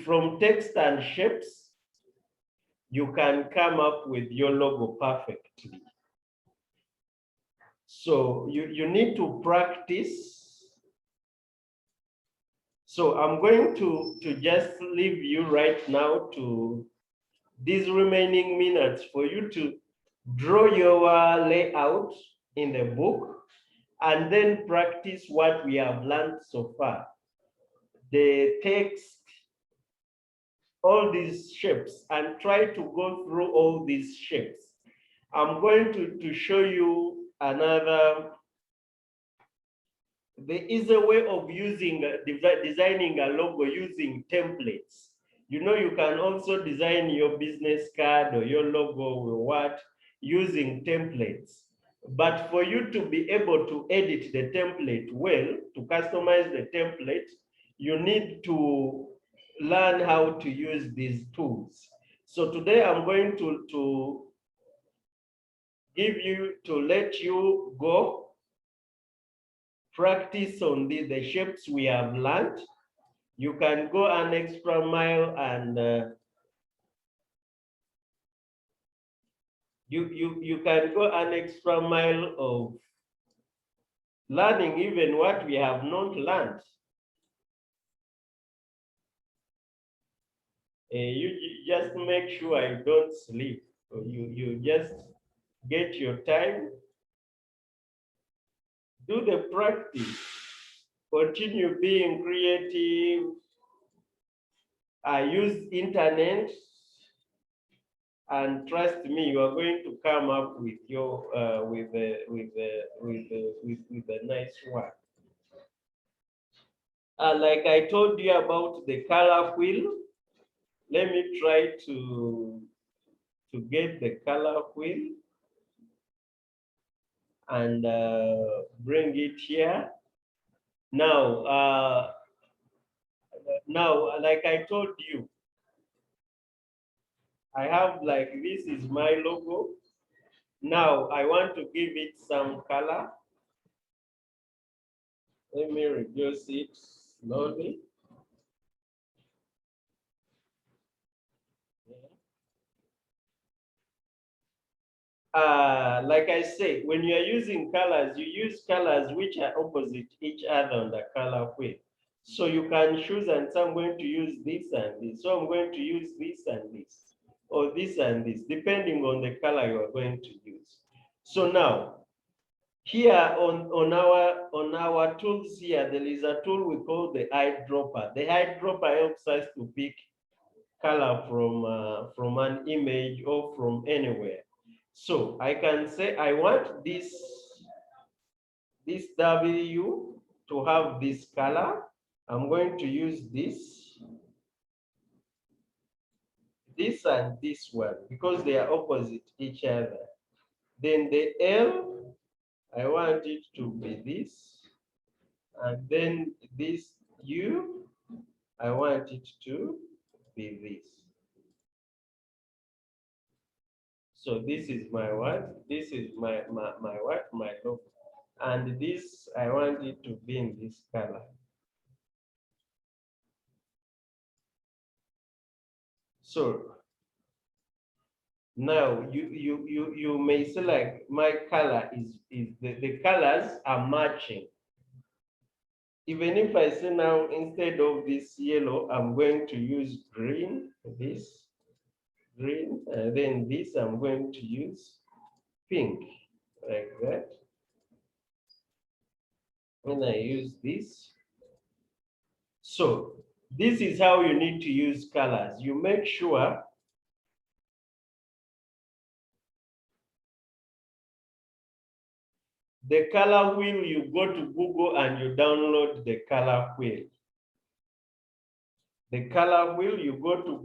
From text and shapes, you can come up with your logo perfectly. So you need to practice. So I'm going to just leave you right now to these remaining minutes for you to draw your layout in the book and then practice what we have learned so far. The text, all these shapes, and try to go through all these shapes. I'm going to show you another. There is a way of designing a logo using templates. You know, you can also design your business card or your logo or what using templates. But for you to be able to edit the template well, to customize the template, you need to learn how to use these tools. So today I'm going to let you go practice on the shapes we have learned. You can go an extra mile and you can go an extra mile of learning even what we have not learned. You just make sure I don't sleep. You just get your time, do the practice, continue being creative, use internet, and trust me, you are going to come up with your with a nice work. Like I told you about the color wheel, let me try to get the color wheel and bring it here. Now, like I told you, I have like this is my logo. Now I want to give it some color. Let me reduce it slowly. Like I say, when you are using colors, you use colors which are opposite each other on the color wheel. So you can choose, and so I'm going to use this and this. So I'm going to use this and this, or this and this, depending on the color you are going to use. So now, here on our tools here, there is a tool we call the eyedropper. The eyedropper helps us to pick color from an image or from anywhere. So I can say I want this W to have this color. I'm going to use this and this one because they are opposite each other. Then the L, I want it to be this, and then this U, I want it to be this. So this is my what? This is my what? My logo. And this, I want it to be in this color. So now you may say like my color is the colors are matching. Even if I say now instead of this yellow, I'm going to use green, this green, and then this I'm going to use pink, like that. When I use this, so this is how you need to use colors. You make sure the color wheel, you go to Google and you download the color wheel. The color wheel, you go to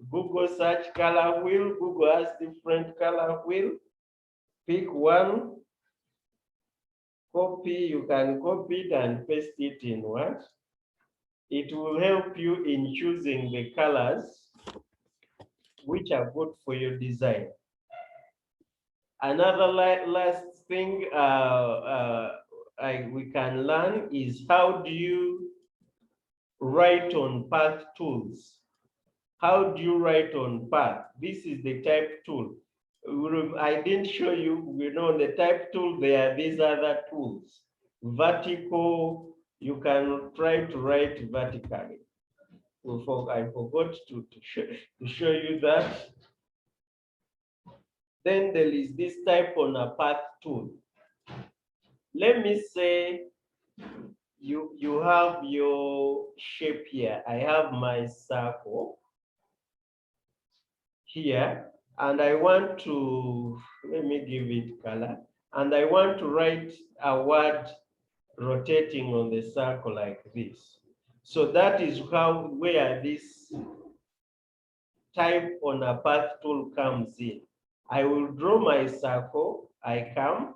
Google search color wheel. Google has different color wheel. Pick one, copy, you can copy it and paste it in what? It will help you in choosing the colors which are good for your design. Another last thing we can learn is how do you write on path tools? How do you write on path? This is the type tool. I didn't show you, the type tool, there are these other tools. Vertical, you can try to write vertically. I forgot to show you that. Then there is this type on a path tool. Let me say you have your shape here. I have my circle here, and I want to, let me give it color, and I want to write a word rotating on the circle like this. So that is where this type on a path tool comes in. I will draw my circle, I come,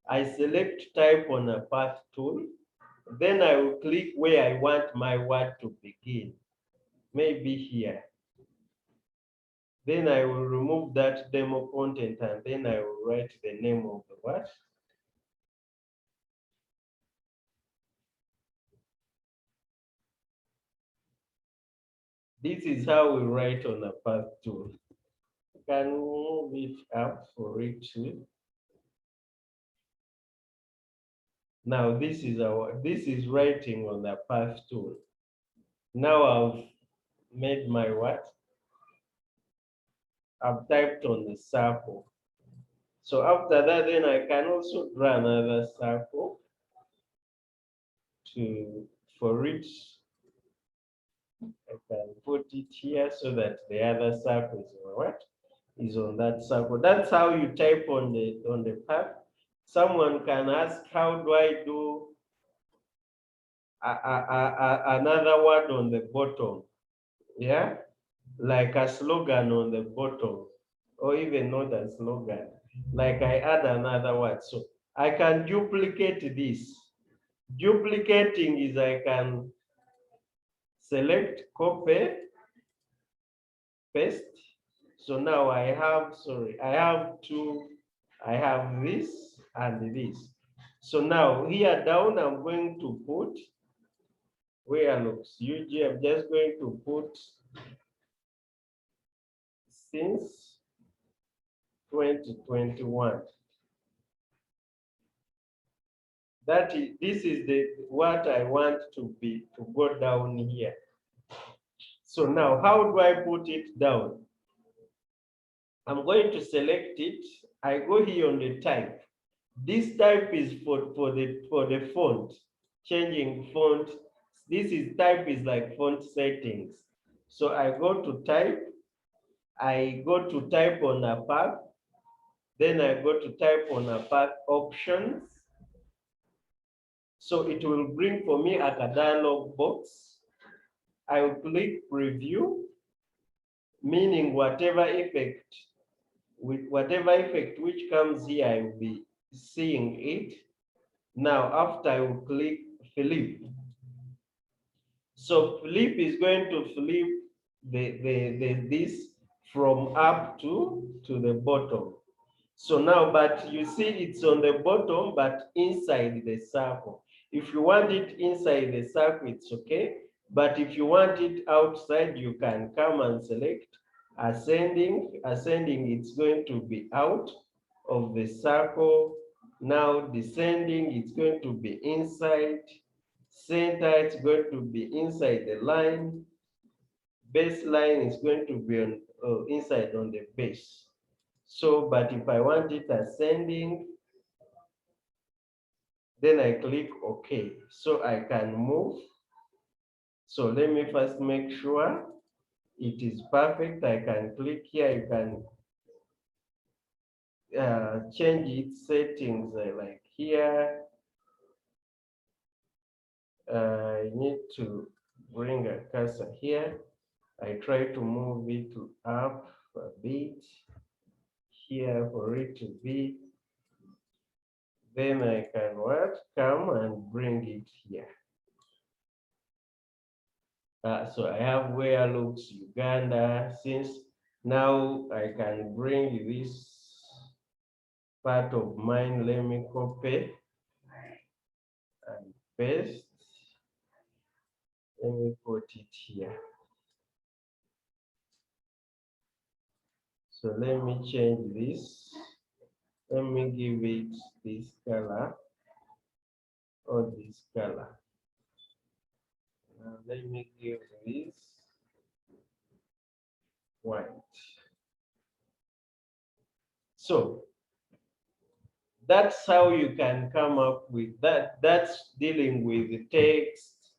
I select type on a path tool, then I will click where I want my word to begin, maybe here. Then I will remove that demo content and then I will write the name of the word. This is how we write on a path tool. You can move it up for it to. Now this is writing on the path tool. Now I've made my what? I've typed on the circle. So after that, then I can also draw another circle for it. I can put it here so that the other circle is what? Is on that circle. That's how you type on the path. Someone can ask, how do I do another word on the bottom? Yeah, like a slogan on the bottom, or even not a slogan. Like I add another word, so I can duplicate this. Duplicating is I can select, copy, paste. So now I have I have this and this. So now here down, I'm going to put where looks UG, I'm just going to put since 2021. This is what I want to go down here. So now how do I put it down? I'm going to select it. I go here on the type. This type is for the font, changing font. Type is like font settings. So I go to type, I go to type on a path, then I go to type on a path options. So it will bring for me at a dialog box. I will click preview, meaning whatever effect which comes here, I will be seeing it. Now, after I will click Philip, So flip is going to flip this from up to the bottom. So now, but you see it's on the bottom, but inside the circle. If you want it inside the circle, it's okay. But if you want it outside, you can come and select ascending. Ascending, it's going to be out of the circle. Now descending, it's going to be inside. Center, it's going to be inside the line. Baseline is going to be on, inside on the base. So, but if I want it ascending, then I click OK. So I can move. So let me first make sure it is perfect. I can click here. You can change its settings like here. I need to bring a cursor here. I try to move it up a bit here for it to be. Then I can what? Come and bring it here. So I have where looks Uganda. Since now I can bring this part of mine, let me copy and paste. Let me put it here. So let me change this. Let me give it this color or this color. Now let me give this white. So that's how you can come up with that. That's dealing with the text,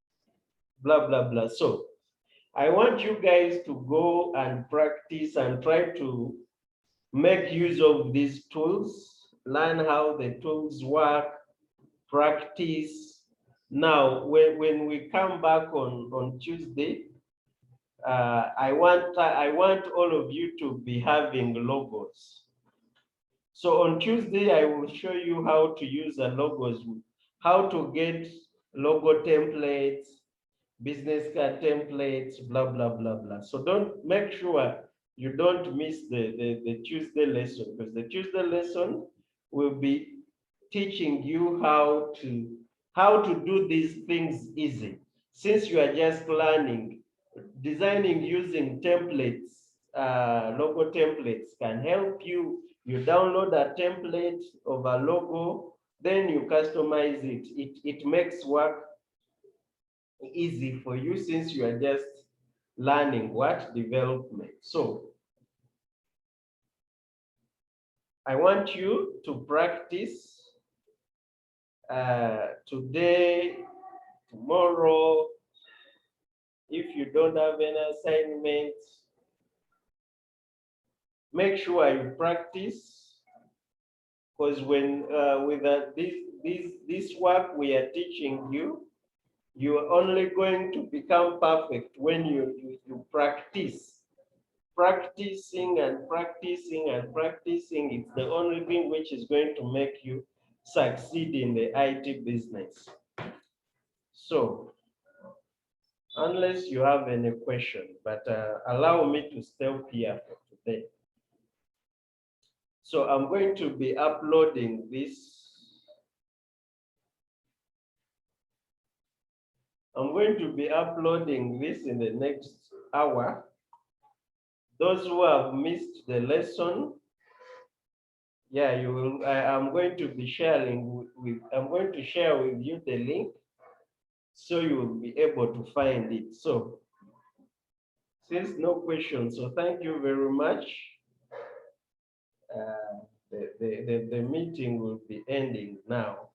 blah, blah, blah. So I want you guys to go and practice and try to make use of these tools, learn how the tools work, practice. Now, when we come back on Tuesday, I want all of you to be having logos. So on Tuesday, I will show you how to use the logos, how to get logo templates, business card templates, blah, blah, blah, blah. So don't make sure you don't miss the Tuesday lesson, because the Tuesday lesson will be teaching you how to do these things easy. Since you are just learning, designing using templates, logo templates can help you. You download a template of a logo, then you customize it. It makes work easy for you since you are just learning what development. So I want you to practice today, tomorrow. If you don't have any assignments, make sure you practice, because when with this work we are teaching you, you are only going to become perfect when you practice. Practicing and practicing and practicing, it's the only thing which is going to make you succeed in the IT business. So, unless you have any question, but allow me to stop here for today. So I'm going to be uploading this. I'm going to be uploading this in the next hour. Those who have missed the lesson, yeah, you will. I'm going to be sharing I'm going to share with you the link, so you will be able to find it. So, since no questions, so thank you very much. The meeting will be ending now.